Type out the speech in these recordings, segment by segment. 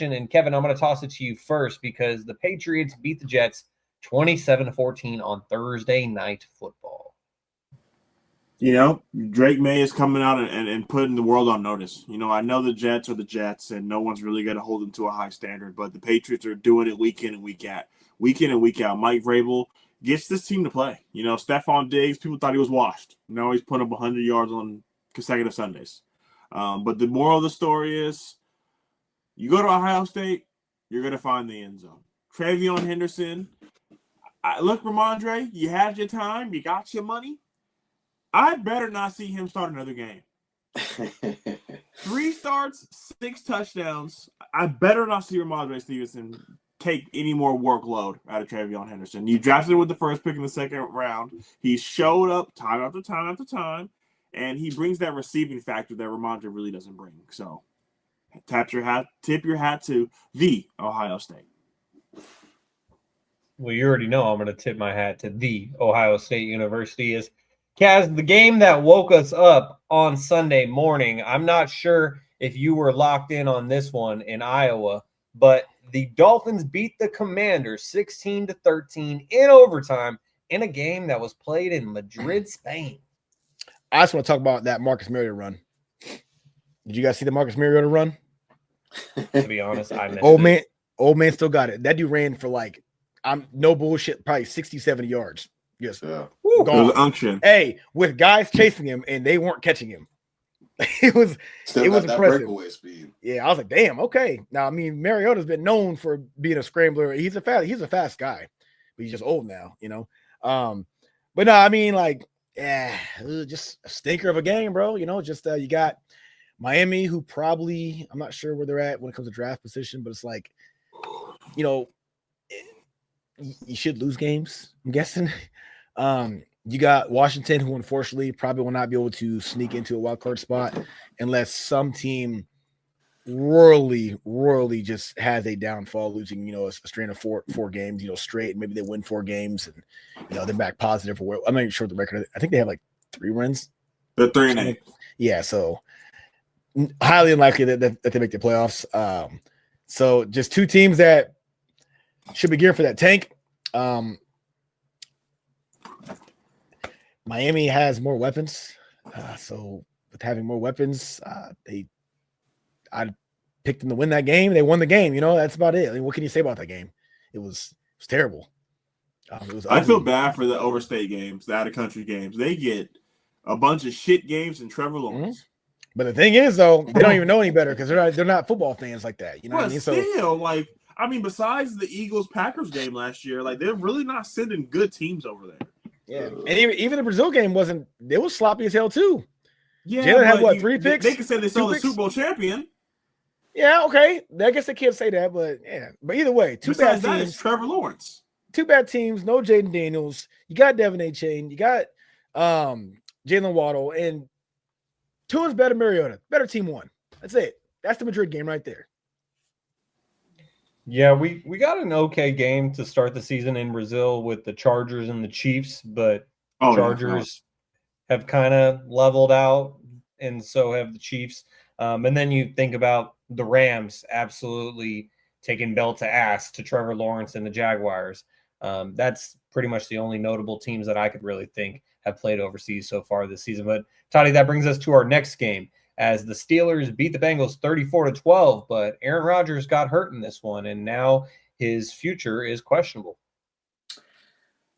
action. And Kevin, I'm going to toss it to you first because the Patriots beat the Jets 27-14 on Thursday Night Football. You know, Drake May is coming out and putting the world on notice. You know, I know the Jets are the Jets, and no one's really going to hold them to a high standard, but the Patriots are doing it week in and week out. Mike Vrabel gets this team to play. You know, Stephon Diggs, people thought he was washed. Now he's putting up 100 yards on consecutive Sundays. But the moral of the story is you go to Ohio State, you're going to find the end zone. Travion Henderson, look, Ramondre, you had your time, you got your money. I better not see him start another game. 3 starts, 6 touchdowns. I better not see Ramondre Stevenson take any more workload out of Travion Henderson. You drafted him with the first pick in the second round. He showed up time after time after time, and he brings that receiving factor that Ramondre really doesn't bring. So, tip your hat to the Ohio State. Well, you already know I'm going to tip my hat to the Ohio State University. Is Kaz, the game that woke us up on Sunday morning. I'm not sure if you were locked in on this one in Iowa, but the Dolphins beat the Commanders 16-13 in overtime in a game that was played in Madrid, Spain. I just want to talk about that Marcus Mariota run. Did you guys see the Marcus Mariota run? To be honest, I missed it. Old man still got it. That dude ran for like, I'm no bullshit, probably 60, 70 yards. Yes. Yeah. It was unction. Hey, with guys chasing him and they weren't catching him. It was impressive. Breakaway speed. Yeah, I was like, damn, okay. Now, I mean, Mariota's been known for being a scrambler. He's a fast guy, but he's just old now, you know. But no, I mean, like, just a stinker of a game, bro. You know, just you got Miami, who probably, I'm not sure where they're at when it comes to draft position, but it's like, you know, you should lose games, I'm guessing. You got Washington, who unfortunately probably will not be able to sneak into a wild card spot unless some team royally just has a downfall, losing, you know, a strain of four games, you know, straight. Maybe they win 4 games and, you know, they're back positive. I'm not even sure the record. I think they have like 3 wins. They're 3-8. Yeah, so highly unlikely that they make the playoffs. So just 2 teams that should be geared for that tank. Miami has more weapons, so with having more weapons, I picked them to win that game. They won the game. You know, that's about it. I mean, what can you say about that game? It was terrible. I feel bad for the overstate games, the out of country games. They get a bunch of shit games and Trevor Lawrence. Mm-hmm. But the thing is, though, they don't even know any better because they're not football fans like that. You know what I mean? Still, besides the Eagles-Packers game last year, like, they're really not sending good teams over there. Yeah, and even the Brazil game wasn't. They was sloppy as hell too. Yeah, Jalen had what, 3 picks? They can say they saw the Super Bowl champion. Yeah, okay. I guess they can't say that, but yeah. But either way, 2 bad teams. It's Trevor Lawrence. 2 bad teams. No Jaden Daniels. You got Devin A. Chain. You got Jalen Waddle, and Tua's better Mariota. Better team won. That's it. That's the Madrid game right there. Yeah, we got an okay game to start the season in Brazil with the Chargers and the Chiefs, but Chargers have kind of leveled out, and so have the Chiefs. And then you think about the Rams absolutely taking belt to ass to Trevor Lawrence and the Jaguars. That's pretty much the only notable teams that I could really think have played overseas so far this season. But, Toddy, that brings us to our next game, as the Steelers beat the Bengals 34-12, but Aaron Rodgers got hurt in this one, and now his future is questionable.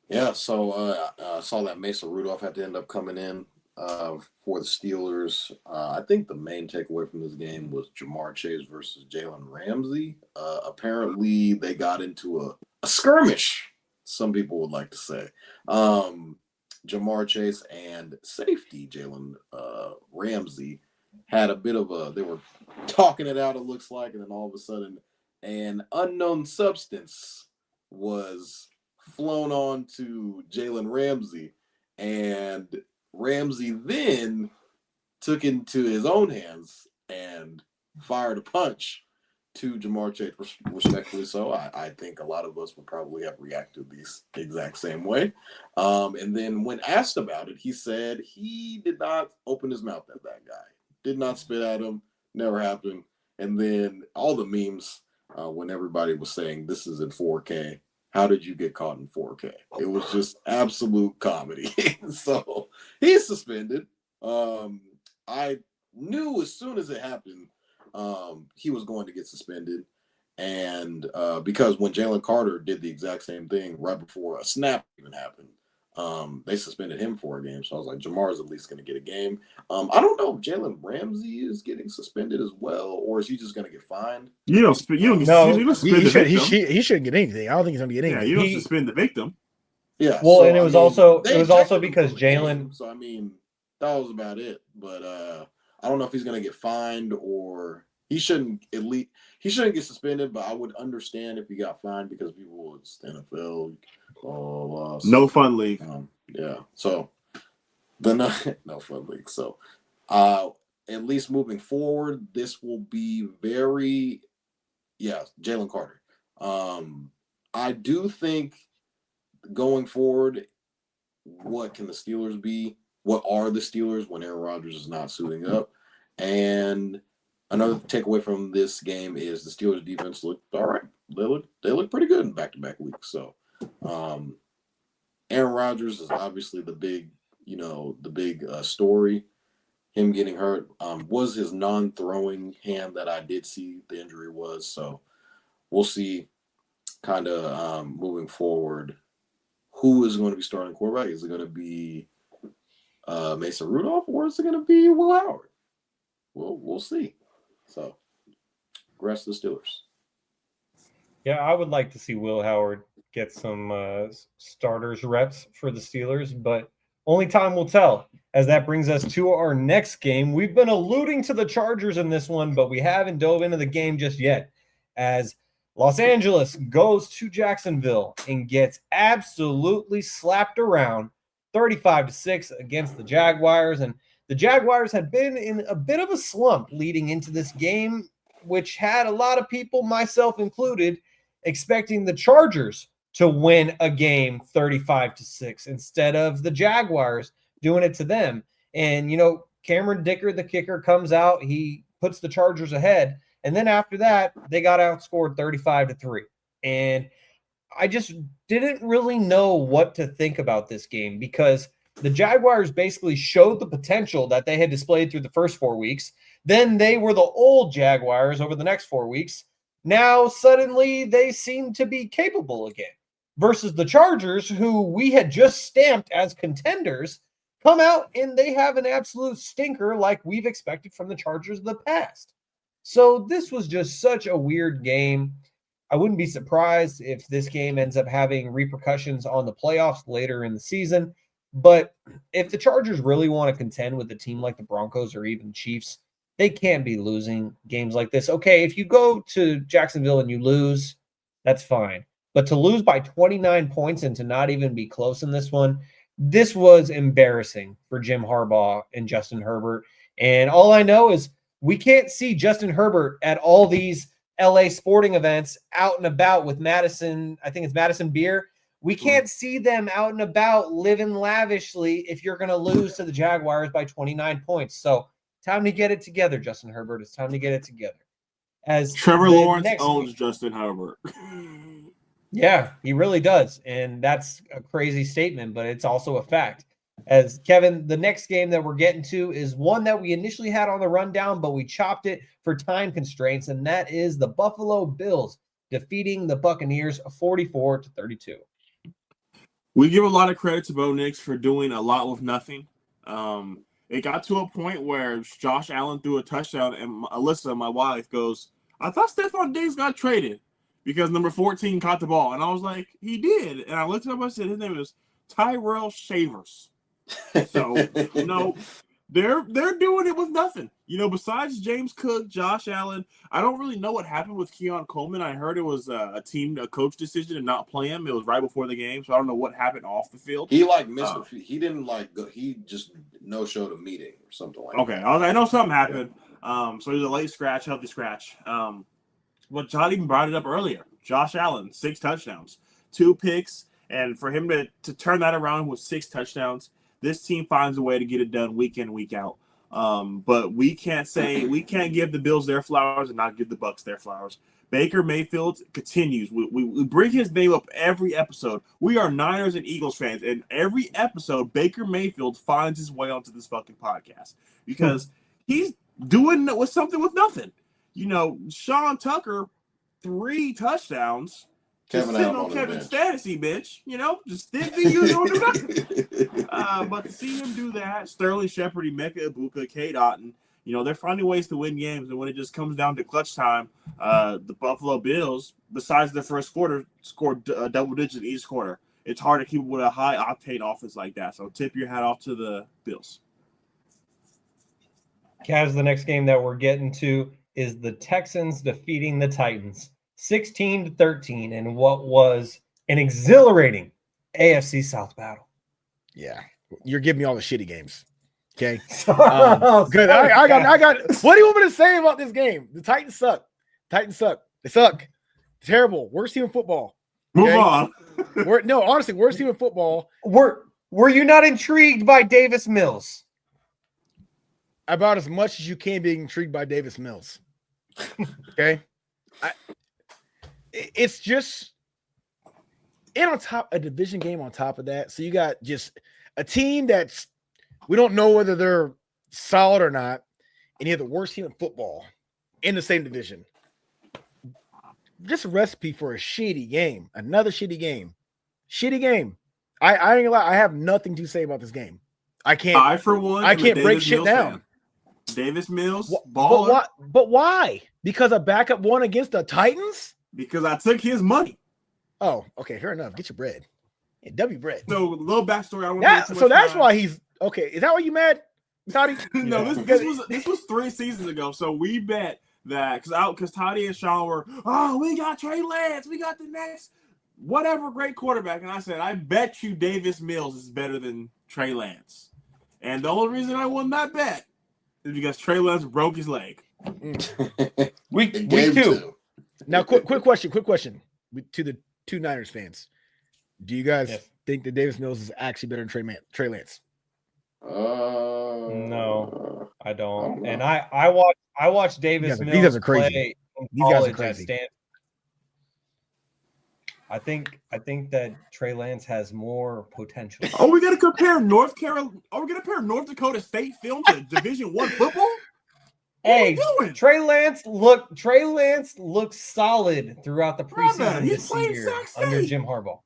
Yeah, so I saw that Mason Rudolph had to end up coming in for the Steelers. I think the main takeaway from this game was Jamar Chase versus Jalen Ramsey. Apparently, they got into a skirmish, some people would like to say. Jamar Chase and safety Jalen Ramsey had a bit of they were talking it out, it looks like, and then all of a sudden an unknown substance was flown on to Jalen Ramsey, and Ramsey then took into his own hands and fired a punch to Jamar Chase, respectfully so. I think a lot of us would probably have reacted the exact same way. And then when asked about it, he said he did not open his mouth at that guy. Did not spit at him. Never happened. And then all the memes when everybody was saying this is in 4K. How did you get caught in 4K? It was just absolute comedy. So he's suspended. I knew as soon as it happened, he was going to get suspended. And because when Jalen Carter did the exact same thing right before a snap even happened, they suspended him for a game. So I was like, Jamar is at least going to get a game. I don't know if Jalen Ramsey is getting suspended as well, or is he just going to get fined? You don't suspend the victim. He shouldn't get anything. I don't think he's going to get anything. Yeah, you don't suspend the victim. Yeah. Well, so, and it was also because Jalen. So I mean, that was about it. But I don't know if he's going to get fined or he shouldn't get suspended. But I would understand if he got fined because people, it's the NFL. So, no fun league. Yeah. So the no fun league. So at least moving forward, this will be Jalen Carter. I do think going forward, what can the Steelers be? What are the Steelers when Aaron Rodgers is not suiting up? And another takeaway from this game is the Steelers defense looked all right. They look pretty good in back-to-back weeks. So Aaron Rodgers is obviously the big story. Him getting hurt was his non-throwing hand that I did see the injury was. So we'll see kind of moving forward who is going to be starting quarterback. Is it going to be Mason Rudolph or is it going to be Will Howard? We'll see. So rest of the Steelers. Yeah, I would like to see Will Howard get some starters reps for the Steelers, but only time will tell, as that brings us to our next game. We've been alluding to the Chargers in this one, but we haven't dove into the game just yet, as Los Angeles goes to Jacksonville and gets absolutely slapped around 35-6 against the Jaguars. And the Jaguars had been in a bit of a slump leading into this game, which had a lot of people, myself included, expecting the Chargers to win a game 35-6 instead of the Jaguars doing it to them. And, Cameron Dicker, the kicker, comes out. He puts the Chargers ahead. And then after that, they got outscored 35-3. And I just didn't really know what to think about this game because the Jaguars basically showed the potential that they had displayed through the first 4 weeks. Then they were the old Jaguars over the next 4 weeks. Now, suddenly, they seem to be capable again. Versus the Chargers, who we had just stamped as contenders, come out and they have an absolute stinker like we've expected from the Chargers of the past. So this was just such a weird game. I wouldn't be surprised if this game ends up having repercussions on the playoffs later in the season. But if the Chargers really want to contend with a team like the Broncos or even Chiefs, they can't be losing games like this. Okay, if you go to Jacksonville and you lose, that's fine. But to lose by 29 points and to not even be close in this one, this was embarrassing for Jim Harbaugh and Justin Herbert. And all I know is we can't see Justin Herbert at all these LA sporting events out and about with Madison. I think it's Madison Beer. We can't see them out and about living lavishly if you're going to lose to the Jaguars by 29 points. So time to get it together, Justin Herbert. It's time to get it together. As Trevor Lawrence owns Justin Herbert. Yeah, he really does. And that's a crazy statement, but it's also a fact. As Kevin, the next game that we're getting to is one that we initially had on the rundown, but we chopped it for time constraints, and that is the Buffalo Bills defeating the Buccaneers 44-32. We give a lot of credit to Bo Nix for doing a lot with nothing. It got to a point where Josh Allen threw a touchdown, and Alyssa, my wife, goes, I thought Stephon Diggs got traded because number 14 caught the ball. And I was like, he did. And I looked it up, I said, his name is Tyrell Shavers. So, they're doing it with nothing. Besides James Cook, Josh Allen, I don't really know what happened with Keon Coleman. I heard it was a coach decision to not play him. It was right before the game, so I don't know what happened off the field. He missed he didn't go. He just no-showed a meeting or something like that. Okay, I know something happened. So it was a late scratch, healthy scratch. But John even brought it up earlier. Josh Allen, 6 touchdowns, 2 picks, and for him to turn that around with 6 touchdowns, this team finds a way to get it done week in, week out. But we can't give the Bills their flowers and not give the Bucs their flowers Baker Mayfield continues. We bring his name up every episode. We are Niners and Eagles fans, and every episode, Baker Mayfield finds his way onto this fucking podcast because he's doing something with nothing. Sean Tucker, 3 touchdowns. Kevin sitting on Kevin's fantasy bench, just didn't think he was going to do nothing. But to see him do that, Sterling Shepard, Emeka Ibuka, Kate Otten, they're finding ways to win games. And when it just comes down to clutch time, the Buffalo Bills, besides the first quarter, scored double digits in each quarter. It's hard to keep with a high octane offense like that. So tip your hat off to the Bills. Cavs, the next game that we're getting to is the Texans defeating the Titans 16-13 in what was an exhilarating AFC South battle. Yeah, you're giving me all the shitty games. Okay, Good. Good. I got. What do you want me to say about this game? The Titans suck. They suck. Terrible. Worst team in football. Okay? Move on. Honestly, worst team in football. Were you not intrigued by Davis Mills? About as much as you can be intrigued by Davis Mills. Okay, it's just a division game on top of that. So you got just a team that's we don't know whether they're solid or not, and you have the worst team in football in the same division. Just a recipe for a shitty game. Another shitty game. Shitty game. I ain't gonna lie. I have nothing to say about this game. I can't. I can't break shit down. Fan. Davis Mills, baller. But why? Because a backup won against the Titans? Because I took his money. Oh, okay, fair enough. Get your bread. Yeah, W bread. So a little backstory. That's why he's okay. Is that why you mad, Toddy? No, this was 3 seasons ago. So we bet that because Toddy and Sean were, we got Trey Lance, we got the next whatever great quarterback, and I said, I bet you Davis Mills is better than Trey Lance, and the only reason I won that bet is because Trey Lance broke his leg. Week 2. Now, quick question to the 2 Niners fans. Do you guys think that Davis Mills is actually better than Trey Lance? No, I don't. And I watched Davis Mills these guys are crazy. Play in these guys are college crazy. at Stanford. I think that Trey Lance has more potential. Are we gonna compare North Dakota State film to Division I football? Hey, Trey Lance looks solid throughout the preseason this year under Jim Harbaugh.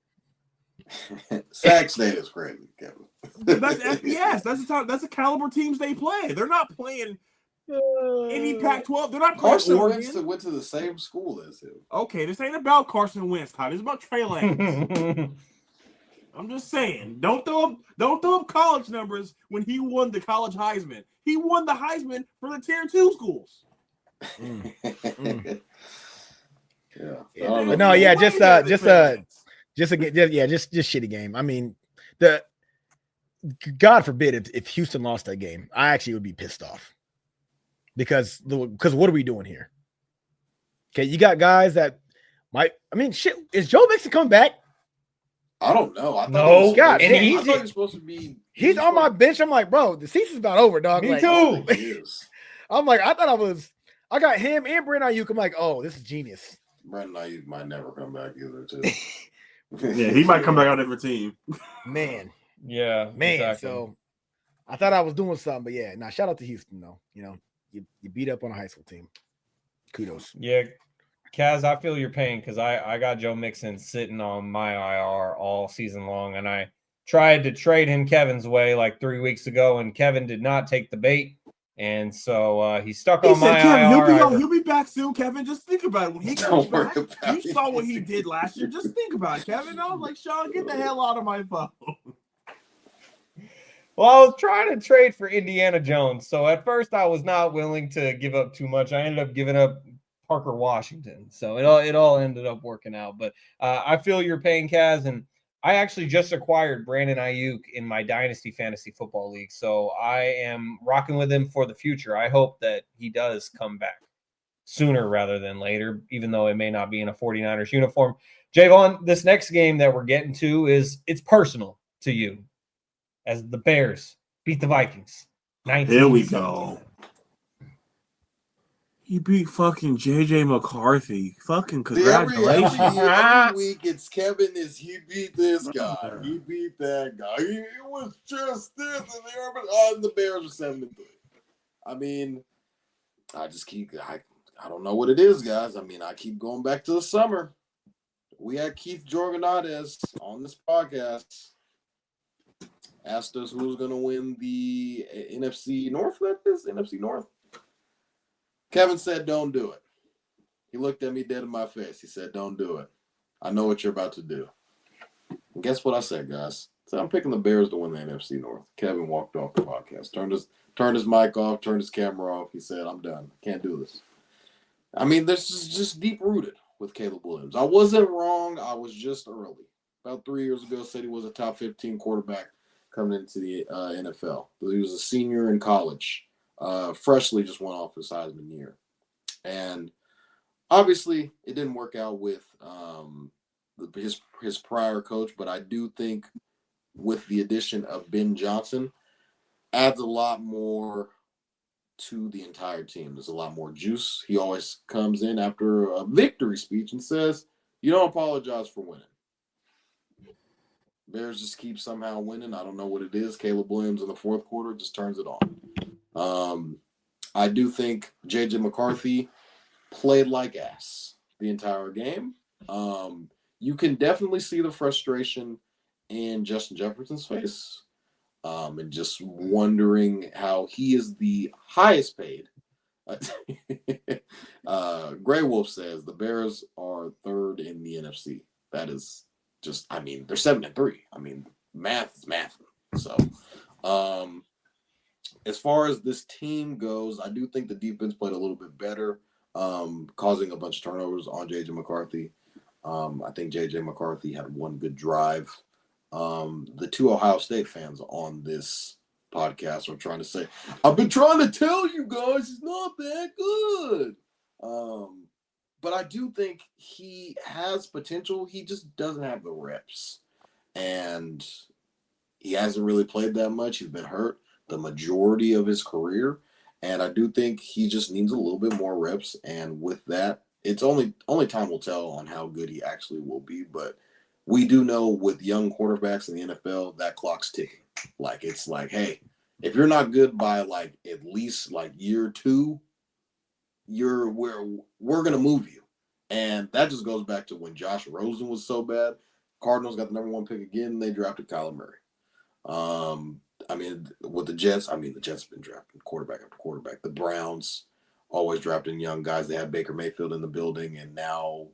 Sac State is crazy, Kevin. That's FBS. That's the caliber teams they play. They're not playing any Pac-12. They're not playing Carson Oregon. Wentz went to the same school as him. Okay, this ain't about Carson Wentz, Todd. It's about Trey Lance. I'm just saying, don't throw up college numbers when he won the college Heisman. He won the Heisman for the Tier 2 schools. Just shitty game. I mean, God forbid if Houston lost that game, I actually would be pissed off because what are we doing here? Okay, you got guys that might. I mean, shit. Is Joe Mixon coming back? I don't know. I thought he was supposed to be. He's on my bench. I'm like, bro, the season's about over, dog. Me too. I'm like, I got him and Brandon Ayuk. I'm like, oh, this is genius. Brandon Ayuk might never come back either, too. Yeah, he might come back on a different team. Man. Yeah, man. exactly. So I thought I was doing something, but yeah, shout out to Houston though. You beat up on a high school team. Kudos. Yeah, Kaz, I feel your pain because I got Joe Mixon sitting on my IR all season long, and I tried to trade him Kevin's way like 3 weeks ago, and Kevin did not take the bait, and so he's stuck on my IR. He'll be back soon, Kevin. Just think about it. When he comes back, you saw what he did last year. Just think about it, Kevin. I was like, Sean, get the hell out of my phone. Well, I was trying to trade for Indiana Jones, so at first I was not willing to give up too much. I ended up giving up Parker Washington, so it all ended up working out. But I feel your pain, Kaz, and I actually just acquired Brandon Ayuk in my Dynasty Fantasy Football League, so I am rocking with him for the future. I hope that he does come back sooner rather than later, even though it may not be in a 49ers uniform. Javon, this next game that we're getting to it's personal to you, as the Bears beat the Vikings. Here we go. He beat fucking JJ McCarthy. Fucking congratulations. Every week it's Kevin he beat this guy. He beat that guy. It was just this and the Bears are 7-3. I mean, I don't know what it is, guys. I mean, I keep going back to the summer. We had Keith Jorgenades on this podcast. Asked us who was going to win the NFC North. NFC North. Kevin said, "Don't do it." He looked at me dead in my face. He said, "Don't do it. I know what you're about to do." And guess what I said, guys? So I'm picking the Bears to win the NFC North. Kevin walked off the podcast, turned his mic off, turned his camera off. He said, "I'm done. I can't do this." I mean, this is just deep rooted with Caleb Williams. I wasn't wrong. I was just early. About 3 years ago, said he was a top 15 quarterback coming into the NFL. He was a senior in college. Freshly just went off his Heisman year. And obviously, it didn't work out with his prior coach, but I do think with the addition of Ben Johnson, adds a lot more to the entire team. There's a lot more juice. He always comes in after a victory speech and says, "You don't apologize for winning." Bears just keep somehow winning. I don't know what it is. Caleb Williams in the fourth quarter just turns it on. I do think J.J. McCarthy played like ass the entire game. You can definitely see the frustration in Justin Jefferson's face, and just wondering how he is the highest paid. Gray Wolf says the Bears are third in the NFC. That is just, I mean, they're 7-3. I mean, math is math. So, as far as this team goes, I do think the defense played a little bit better, causing a bunch of turnovers on J.J. McCarthy. I think J.J. McCarthy had one good drive. The two Ohio State fans on this podcast are trying to say, "I've been trying to tell you guys he's not that good." But I do think he has potential. He just doesn't have the reps. And he hasn't really played that much. He's been hurt the majority of his career. And I do think he just needs a little bit more reps. And with that, it's only time will tell on how good he actually will be. But we do know with young quarterbacks in the NFL, that clock's ticking. Like, it's like, hey, if you're not good by like at least like year 2, we're gonna move you. And that just goes back to when Josh Rosen was so bad. Cardinals got the number 1 pick again, and they drafted Kyler Murray. I mean, with the Jets, the Jets have been drafting quarterback after quarterback. The Browns always drafting young guys. They had Baker Mayfield in the building, and now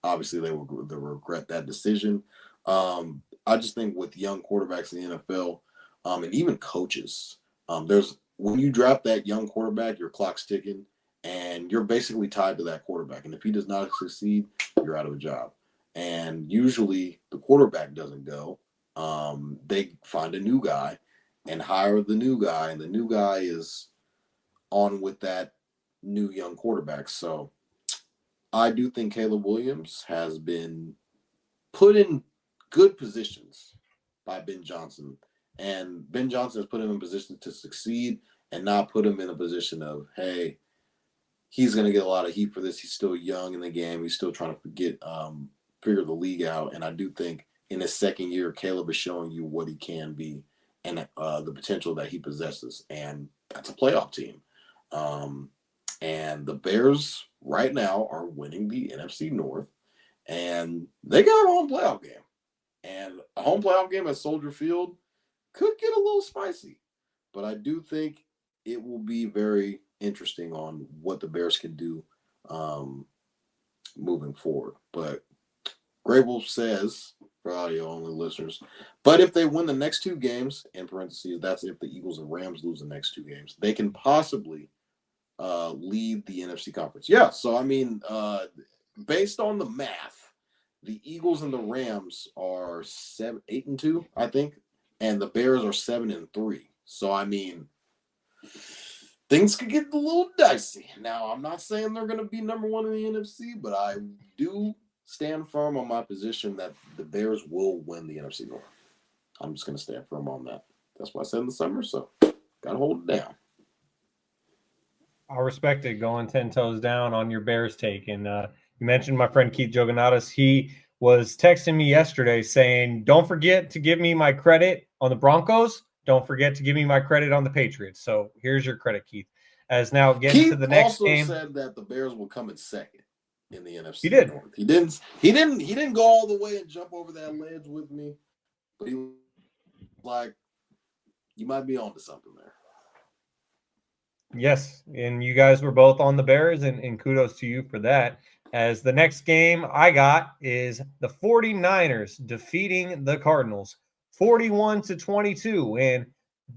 obviously they will regret that decision. I just think with young quarterbacks in the NFL, and even coaches, when you draft that young quarterback, your clock's ticking, and you're basically tied to that quarterback. And if he does not succeed, you're out of a job. And usually the quarterback doesn't go. They find a new guy and hire the new guy, and the new guy is on with that new young quarterback. So I do think Caleb Williams has been put in good positions by Ben Johnson, and Ben Johnson has put him in position to succeed and not put him in a position of, hey, he's going to get a lot of heat for this. He's still young in the game. He's still trying to figure the league out. And I do think in his second year, Caleb is showing you what he can be and the potential that he possesses. And that's a playoff team. And the Bears right now are winning the NFC North, and they got a home playoff game. And a home playoff game at Soldier Field could get a little spicy. But I do think it will be very interesting on what the Bears can do moving forward. But Grey Wolf says, for audio-only listeners, but if they win the next 2 games, in parentheses, that's if the Eagles and Rams lose the next 2 games, they can possibly lead the NFC conference. Yeah, so I mean, based on the math, the Eagles and the Rams are 8-2, I think, and the Bears are 7-3. So I mean, things could get a little dicey. Now, I'm not saying they're going to be number 1 in the NFC, but I do stand firm on my position that the Bears will win the NFC North. I'm just going to stand firm on that. That's what I said in the summer, so got to hold it down. I respect it, going 10 toes down on your Bears take. And you mentioned my friend Keith Joganatis. He was texting me yesterday saying, don't forget to give me my credit on the Broncos. Don't forget to give me my credit on the Patriots. So here's your credit, Keith. As now getting to the next game. He also said that the Bears will come in second in the NFC He did. North. He didn't go all the way and jump over that ledge with me, but he was like, you might be onto something there. Yes, and you guys were both on the Bears, and kudos to you for that. As the next game I got is the 49ers defeating the Cardinals 41-22. And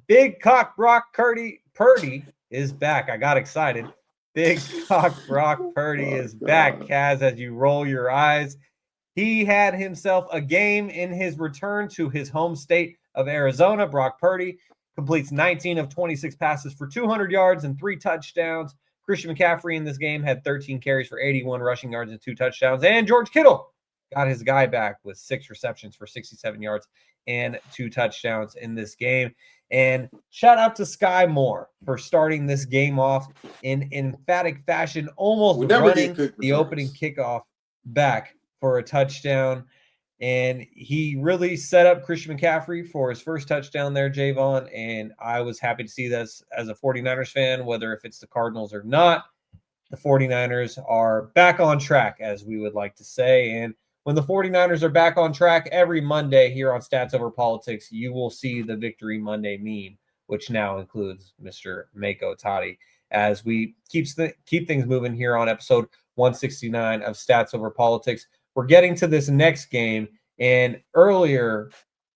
Big Cock Brock Purdy is back. I got excited. Big Cock Brock Purdy is back, Kaz, as you roll your eyes. He had himself a game in his return to his home state of Arizona. Brock Purdy completes 19 of 26 passes for 200 yards and 3 touchdowns. Christian McCaffrey in this game had 13 carries for 81 rushing yards and 2 touchdowns. And George Kittle got his guy back with 6 receptions for 67 yards and 2 touchdowns in this game. And shout out to Sky Moore for starting this game off in emphatic fashion, almost running the opening kickoff back for a touchdown. And he really set up Christian McCaffrey for his first touchdown there, Javon. And I was happy to see this as a 49ers fan, whether if it's the Cardinals or not. The 49ers are back on track, as we would like to say. And when the 49ers are back on track every Monday here on Stats Over Politics, you will see the Victory Monday meme, which now includes Mr. Mako Tati, as we keep things moving here on episode 169 of Stats Over Politics. We're getting to this next game, and earlier,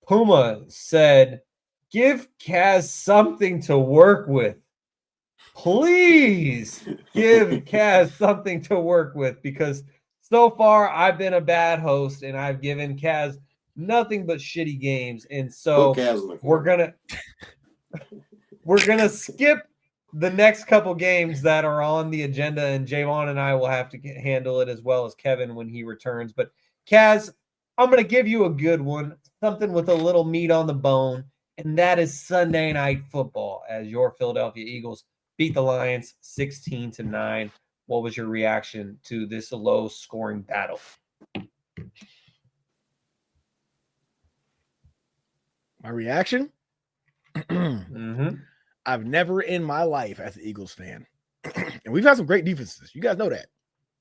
Puma said, give Kaz something to work with. Please give Kaz something to work with, because so far I've been a bad host, and I've given Kaz nothing but shitty games. And so we're gonna skip the next couple games that are on the agenda, and Javon and I will have to handle it, as well as Kevin when he returns. But Kaz, I'm going to give you a good one, something with a little meat on the bone, and that is Sunday Night Football, as your Philadelphia Eagles beat the Lions 16-9. What was your reaction to this low-scoring battle? My reaction? I've never in my life, as an Eagles fan, and we've had some great defenses. You guys know that.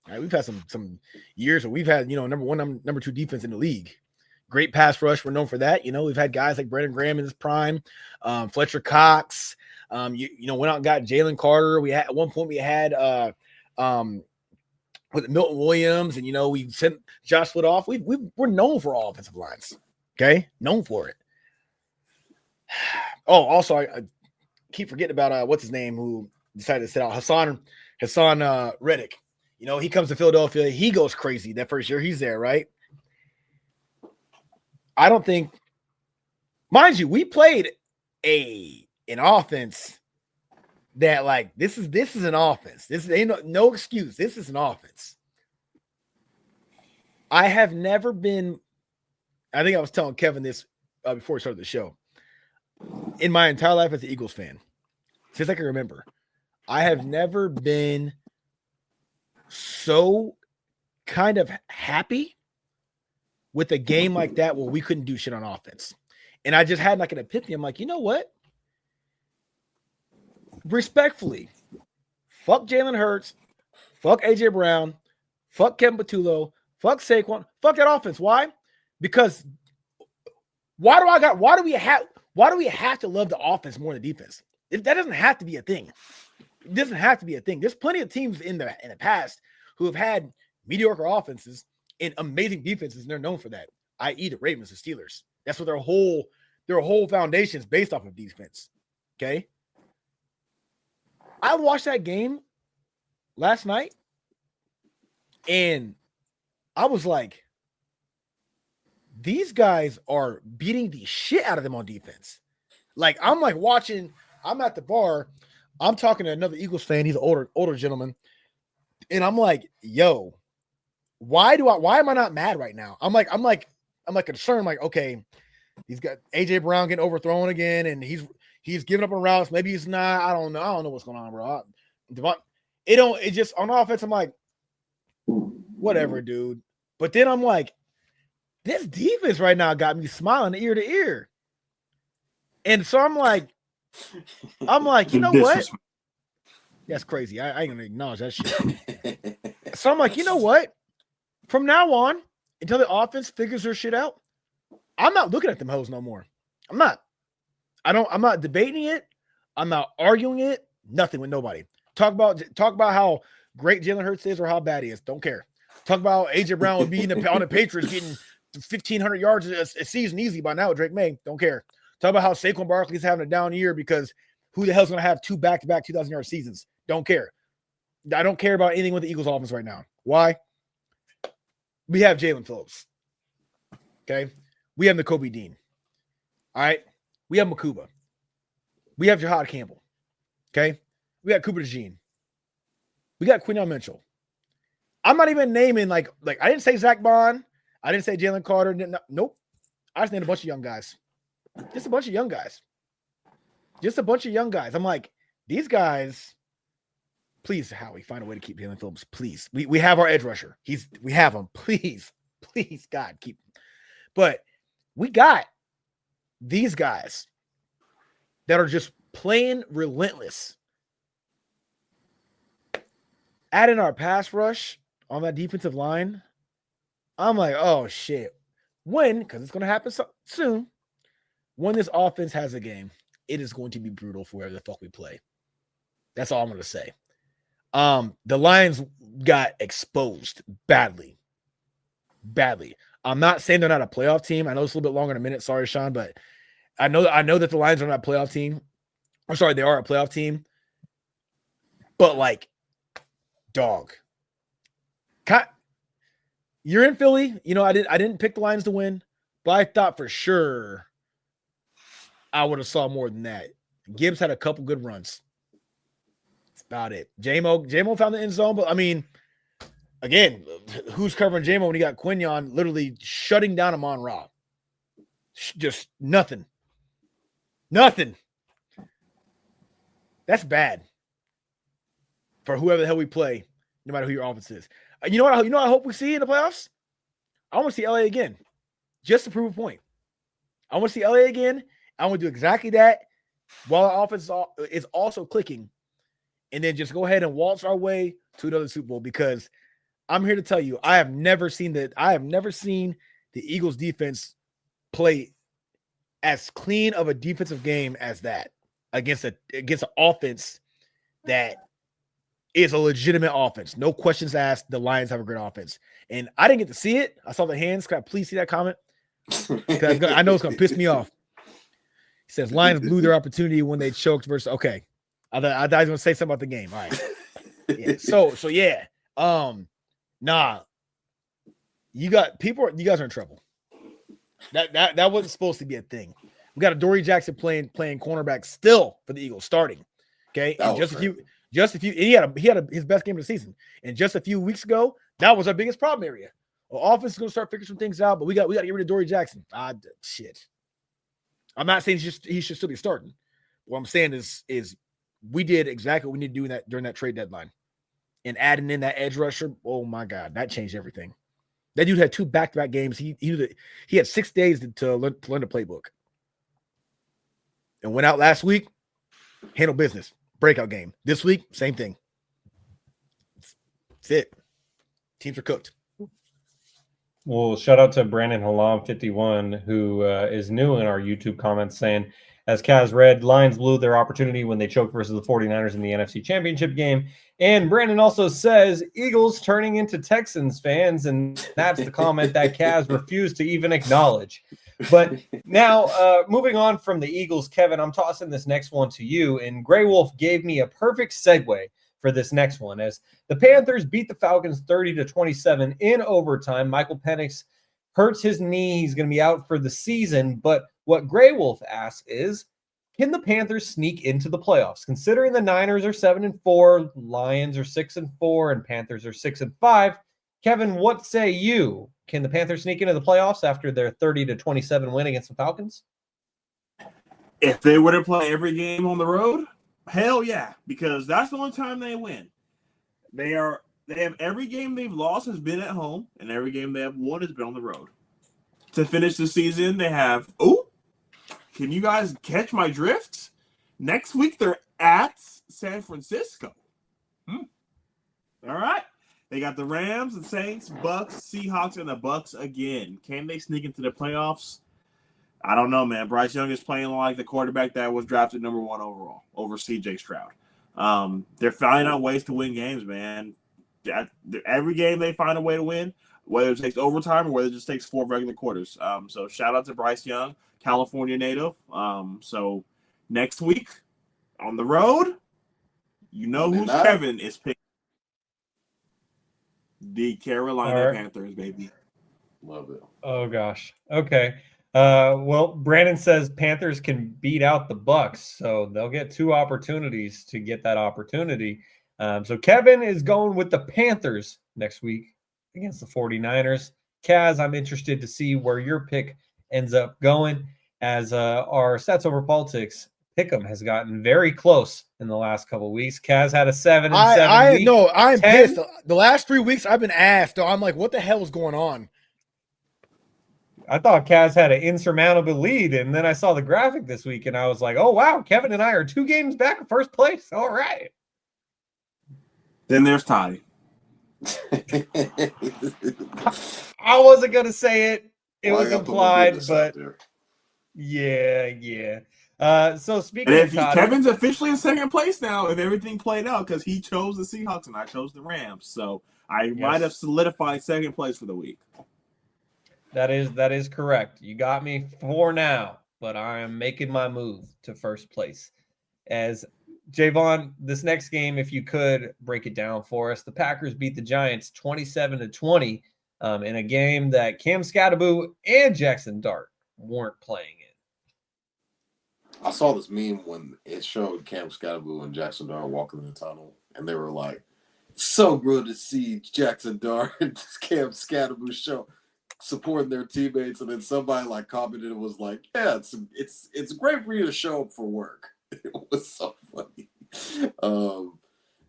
Right? We've had some years where we've had, number 1, number 2 defense in the league. Great pass rush. We're known for that. We've had guys like Brandon Graham in his prime, Fletcher Cox. Went out and got Jalen Carter. We had at one point we had with Milton Williams, and we sent Josh Wood off. We're known for all offensive lines. Okay, known for it. Oh, also I keep forgetting about what's his name, who decided to sit out, Hassan Reddick. He comes to Philadelphia, he goes crazy that first year he's there, right? I don't think, mind you, we played an offense that, like, this is an offense. This ain't no excuse. This is an offense. I have never been, I think I was telling Kevin this before we started the show. In my entire life as an Eagles fan, since I can remember, I have never been so kind of happy with a game like that where we couldn't do shit on offense. And I just had like an epiphany. I'm like, you know what? Respectfully, fuck Jalen Hurts, fuck AJ Brown, fuck Kevin Patullo, fuck Saquon, fuck that offense. Why? Because why do we have to love the offense more than the defense? That doesn't have to be a thing. It doesn't have to be a thing. There's plenty of teams in the past who have had mediocre offenses and amazing defenses, and they're known for that. I.e., the Ravens and Steelers. That's what their whole foundation is based off of defense. Okay. I watched that game last night, and I was like, these guys are beating the shit out of them on defense. Like, I'm like watching, I'm at the bar, I'm talking to another Eagles fan, he's an older gentleman, and I'm like, yo, why am I not mad right now? I'm like concerned, like, okay, he's got AJ Brown getting overthrown again, and he's giving up on routes. Maybe he's not. I don't know what's going on, bro. it just on offense, I'm like, whatever, dude. But then I'm like, this defense right now got me smiling ear to ear. And so I'm like, you know what? That's crazy. I ain't gonna acknowledge that shit. So I'm like, you know what? From now on, until the offense figures their shit out, I'm not looking at them hoes no more. I'm not. I'm not debating it. I'm not arguing it. Nothing with nobody. Talk about how great Jalen Hurts is or how bad he is. Don't care. Talk about AJ Brown would be on the Patriots getting 1,500 yards a season easy by now. Drake May. Don't care. Talk about how Saquon Barkley's having a down year because who the hell's going to have 2 back-to-back 2,000-yard seasons? Don't care. I don't care about anything with the Eagles offense right now. Why? We have Jalen Phillips. Okay? We have Nakobe Dean. All right? We have Makuba. We have Jahad Campbell. Okay? We got Cooper DeJean. We got Quinyon Mitchell. I'm not even naming like I didn't say Zach Bond. I didn't say Jalen Carter. Nope. I just named a bunch of young guys. Just a bunch of young guys. I'm like, these guys, please, Howie, find a way to keep Jalen Phillips. Please. We have our edge rusher. We have him. Please, God, keep him. But we got these guys that are just playing relentless. Add in our pass rush on that defensive line. I'm like, oh shit. Because it's going to happen soon. When this offense has a game, it is going to be brutal for wherever the fuck we play. That's all I'm going to say. The Lions got exposed badly. I'm not saying they're not a playoff team. I know it's a little bit longer in a minute. Sorry, Sean, but I know that the Lions are not a playoff team. I'm sorry, they are a playoff team. But like, dog. You're in Philly. You know, I didn't pick the Lions to win, but I thought for sure I would have saw more than that. Gibbs had a couple good runs. That's about it. J-Mo found the end zone, but I mean, again, who's covering J-Mo when you got Quinyon literally shutting down Amon-Ra? Just nothing. Nothing. That's bad for whoever the hell we play, no matter who your offense is. You know what I hope we see in the playoffs? I want to see LA again, just to prove a point. I want to see LA again. I want to do exactly that while our offense is also clicking, and then just go ahead and waltz our way to another Super Bowl, because I'm here to tell you, I have never seen the Eagles defense play as clean of a defensive game as that against an offense that is a legitimate offense. No questions asked. The Lions have a great offense. And I didn't get to see it. I saw the hands. Can I please see that comment? Because I know it's going to piss me off. He says, Lions blew their opportunity when they choked versus, okay. I thought I was going to say something about the game. All right. Yeah. So yeah. Nah. You guys are in trouble. That wasn't supposed to be a thing. We got a Dory Jackson playing cornerback still for the Eagles starting. Okay. And just a few, he had his best game of the season. And just a few weeks ago, that was our biggest problem area. Well, offense is going to start figuring some things out, but we got to get rid of Dory Jackson. Shit. I'm not saying he should still be starting. What I'm saying is we did exactly what we need to do during that trade deadline. And adding in that edge rusher, oh my God, that changed everything. That dude had 2 back-to-back games. He had 6 days to learn the playbook. And went out last week, handled business. Breakout game. This week, same thing. That's it. Teams are cooked. Well, shout out to Brandon Halam51, who is new in our YouTube comments, saying, as Kaz read, Lions blew their opportunity when they choked versus the 49ers in the NFC Championship game. And Brandon also says, Eagles turning into Texans fans, and that's the comment that Kaz refused to even acknowledge. But now, moving on from the Eagles, Kevin, I'm tossing this next one to you. And Grey Wolf gave me a perfect segue for this next one. As the Panthers beat the Falcons 30-27 in overtime, Michael Penix hurts his knee. He's going to be out for the season. But what Grey Wolf asks is, can the Panthers sneak into the playoffs? Considering the Niners are 7-4, Lions are 6-4, and Panthers are 6-5. Kevin, what say you? Can the Panthers sneak into the playoffs after their 30-27 win against the Falcons? If they were to play every game on the road, hell yeah, because that's the only time they win. They have every game they've lost has been at home, and every game they have won has been on the road. To finish the season, they have can you guys catch my drift? Next week they're at San Francisco. All right. They got the Rams, the Saints, Bucks, Seahawks, and the Bucks again. Can they sneak into the playoffs? I don't know, man. Bryce Young is playing like the quarterback that was drafted number 1 overall over C.J. Stroud. They're finding out ways to win games, man. Every game they find a way to win, whether it takes overtime or whether it just takes 4 regular quarters. So shout out to Bryce Young, California native. So next week on the road, you know who's Kevin is picking. The Carolina Panthers, baby. Love it. Oh gosh. Okay. Well, Brandon says Panthers can beat out the Bucks, so they'll get 2 opportunities to get that opportunity. So Kevin is going with the Panthers next week against the 49ers. Kaz, I'm interested to see where your pick ends up going, as our Stats Over Politics pick'em has gotten very close in the last couple of weeks. Kaz had a 7-7 week. No, I'm 10. pissed. The last 3 weeks I've been asked, though. I'm like, what the hell is going on? I thought Kaz had an insurmountable lead, and then I saw the graphic this week, and I was like, oh, wow, Kevin and I are 2 games back in first place. All right. Then there's Toddy. I wasn't going to say it. It was implied, but yeah. So speaking of Toddy, Kevin's officially in second place now if everything played out, because he chose the Seahawks and I chose the Rams. So I might have solidified second place for the week. That is correct. You got me for now, but I am making my move to first place. As Javon, this next game, if you could break it down for us, the Packers beat the Giants 27-20 in a game that Cam Scatterboo and Jackson Dart weren't playing in. I saw this meme when it showed Cam Scatterboo and Jackson Dart walking in the tunnel, and they were like, "So good to see Jackson Dart and Cam Scatterboo show." Supporting their teammates, and then somebody like commented and was like, "Yeah, it's great for you to show up for work." It was so funny.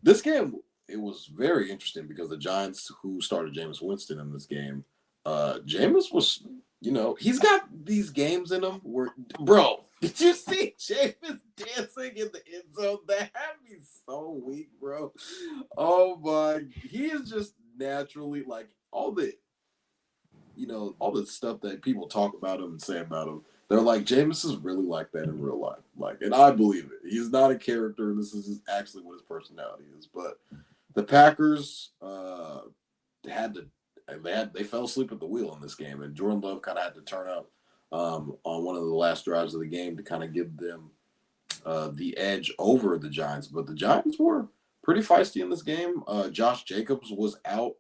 This game, it was very interesting because the Giants, who started Jameis Winston in this game, Jameis was, he's got these games in him where, bro, did you see Jameis dancing in the end zone? That had me so weak, bro. Oh my, he is just naturally like all the stuff that people talk about him and say about him. They're like, Jameis is really like that in real life. Like, and I believe it. He's not a character. This is just actually what his personality is. But the Packers they fell asleep at the wheel in this game, and Jordan Love kind of had to turn up on one of the last drives of the game to kind of give them the edge over the Giants. But the Giants were pretty feisty in this game. Josh Jacobs was out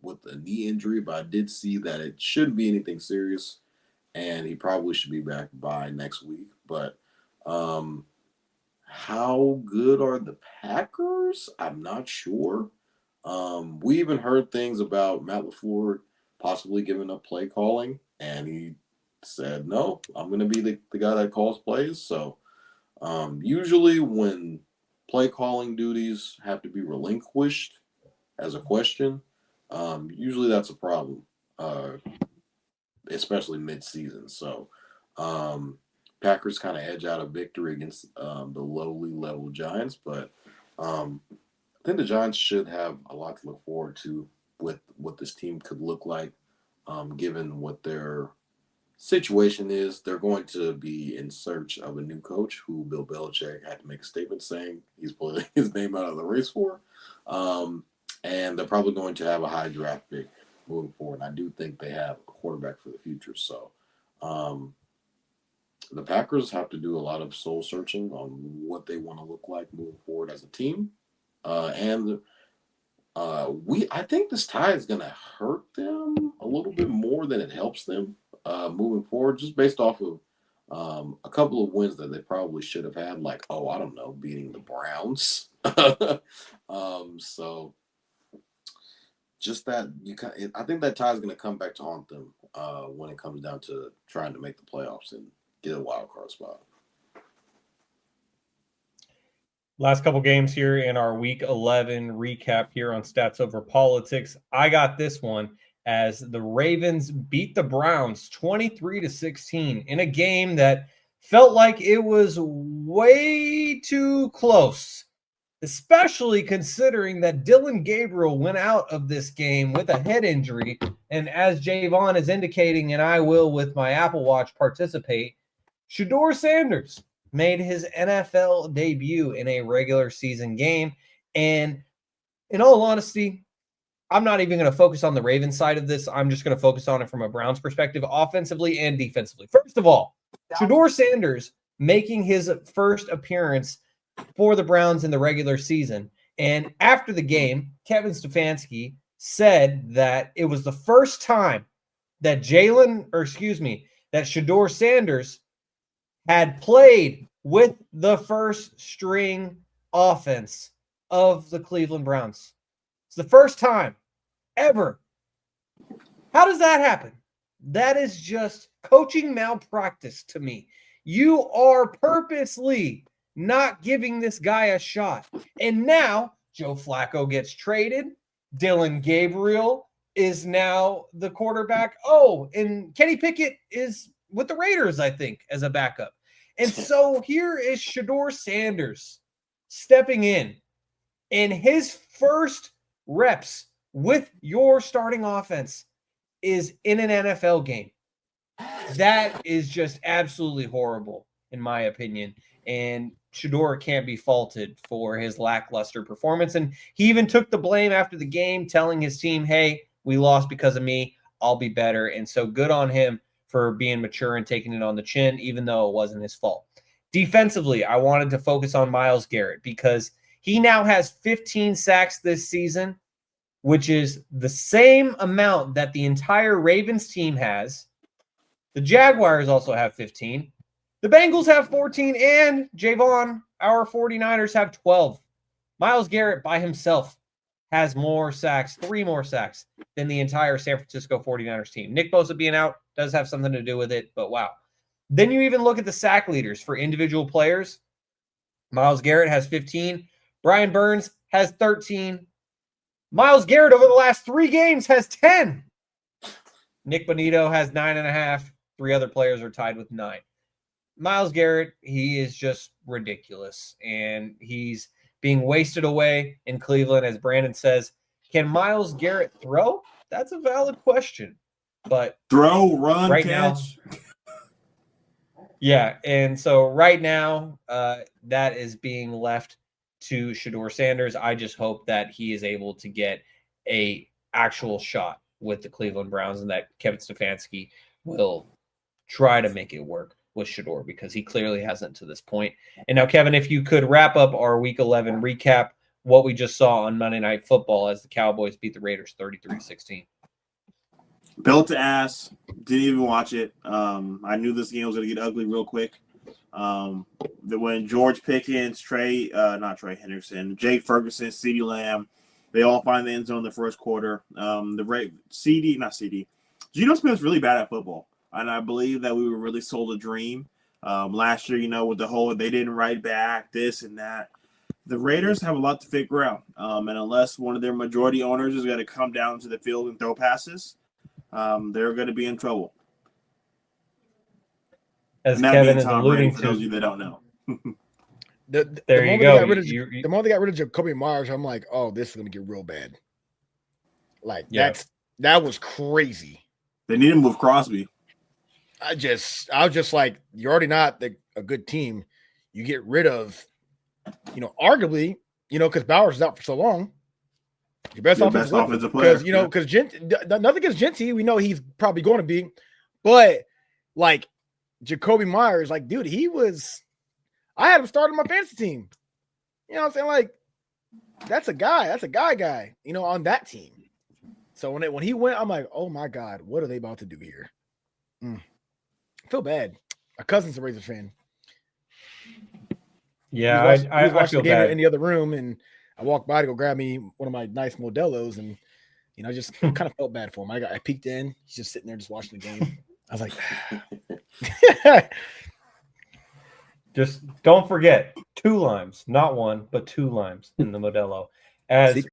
with a knee injury, but I did see that it shouldn't be anything serious, and he probably should be back by next week. But how good are the Packers? I'm not sure. We even heard things about Matt LaFleur possibly giving up play calling, and he said, no, I'm going to be the guy that calls plays. So usually when play calling duties have to be relinquished as a question, usually that's a problem, especially mid-season. So Packers kind of edge out a victory against the lowly level Giants, but I think the Giants should have a lot to look forward to with what this team could look like, given what their situation is. They're going to be in search of a new coach who Bill Belichick had to make a statement saying he's pulling his name out of the race for. And they're probably going to have a high draft pick moving forward. And I do think they have a quarterback for the future. So the Packers have to do a lot of soul searching on what they want to look like moving forward as a team. I think this tie is going to hurt them a little bit more than it helps them moving forward, just based off of a couple of wins that they probably should have had, like, I don't know, beating the Browns. So just that I think that tie is going to come back to haunt them when it comes down to trying to make the playoffs and get a wild card spot. Last couple games here in our Week 11 recap here on Stats Over Politics. I got this one as the Ravens beat the Browns 23-16 in a game that felt like it was way too close, especially considering that Dylan Gabriel went out of this game with a head injury. And as Javon is indicating, and I will with my Apple Watch participate, Shedeur Sanders made his NFL debut in a regular season game. And in all honesty, I'm not even going to focus on the Ravens side of this. I'm just going to focus on it from a Browns perspective, offensively and defensively. First of all, Shedeur Sanders making his first appearance for the Browns in the regular season. And after the game, Kevin Stefanski said that it was the first time that Shedeur Sanders had played with the first string offense of the Cleveland Browns. It's the first time ever. How does that happen? That is just coaching malpractice to me. You are purposely not giving this guy a shot. And now Joe Flacco gets traded. Dylan Gabriel is now the quarterback. Oh, and Kenny Pickett is with the Raiders, I think, as a backup. And so here is Shedeur Sanders stepping in his first reps with your starting offense is in an NFL game. That is just absolutely horrible, in my opinion. And Shedeur can't be faulted for his lackluster performance. And he even took the blame after the game, telling his team, hey, we lost because of me. I'll be better. And so good on him for being mature and taking it on the chin, even though it wasn't his fault. Defensively, I wanted to focus on Myles Garrett because he now has 15 sacks this season, which is the same amount that the entire Ravens team has. The Jaguars also have 15. The Bengals have 14, and Javon, our 49ers, have 12. Myles Garrett by himself has more sacks, 3 more sacks, than the entire San Francisco 49ers team. Nick Bosa being out does have something to do with it, but wow. Then you even look at the sack leaders for individual players. Myles Garrett has 15. Brian Burns has 13. Myles Garrett over the last 3 games has 10. Nick Bonito has 9.5. 3 other players are tied with 9. Myles Garrett, he is just ridiculous, and he's being wasted away in Cleveland. As Brandon says, can Myles Garrett throw? That's a valid question. But throw, run, right catch. Now, yeah, and so right now that is being left to Shedeur Sanders. I just hope that he is able to get a actual shot with the Cleveland Browns and that Kevin Stefanski will try to make it work with Shedeur because he clearly hasn't to this point. And now, Kevin, if you could wrap up our Week 11 recap, what we just saw on Monday Night Football as the Cowboys beat the Raiders 33-16. Built to ass. Didn't even watch it. I knew this game was going to get ugly real quick. When George Pickens, Jake Ferguson, CeeDee Lamb, they all find the end zone in the first quarter. Geno Smith's really bad at football. And I believe that we were really sold a dream last year, with the whole they didn't write back, this and that. The Raiders have a lot to figure out. And unless one of their majority owners is going to come down to the field and throw passes, they're going to be in trouble. As Kevin is alluding for those of you that don't know. There you go. The moment they got rid of Jacoby Myers, I'm like, oh, this is going to get real bad. Like, that was crazy. They need to move Crosby. I was just like, you're already not a good team. You get rid of, arguably, because Bowers is out for so long, your best offensive player. Because nothing against Genty, we know he's probably going to be, but like Jacoby Myers, like, dude, I had him start on my fantasy team. You know what I'm saying? Like, that's a guy, on that team. So when he went, I'm like, oh my God, what are they about to do here? I feel bad. My cousin's a Razors fan. Yeah, I feel the game bad. in the other room, and I walked by to go grab me one of my nice Modelo's, and I just kind of felt bad for him. I peeked in. He's just sitting there, just watching the game. I was like, Just don't forget 2 limes, not 1, but 2 limes in the Modelo. As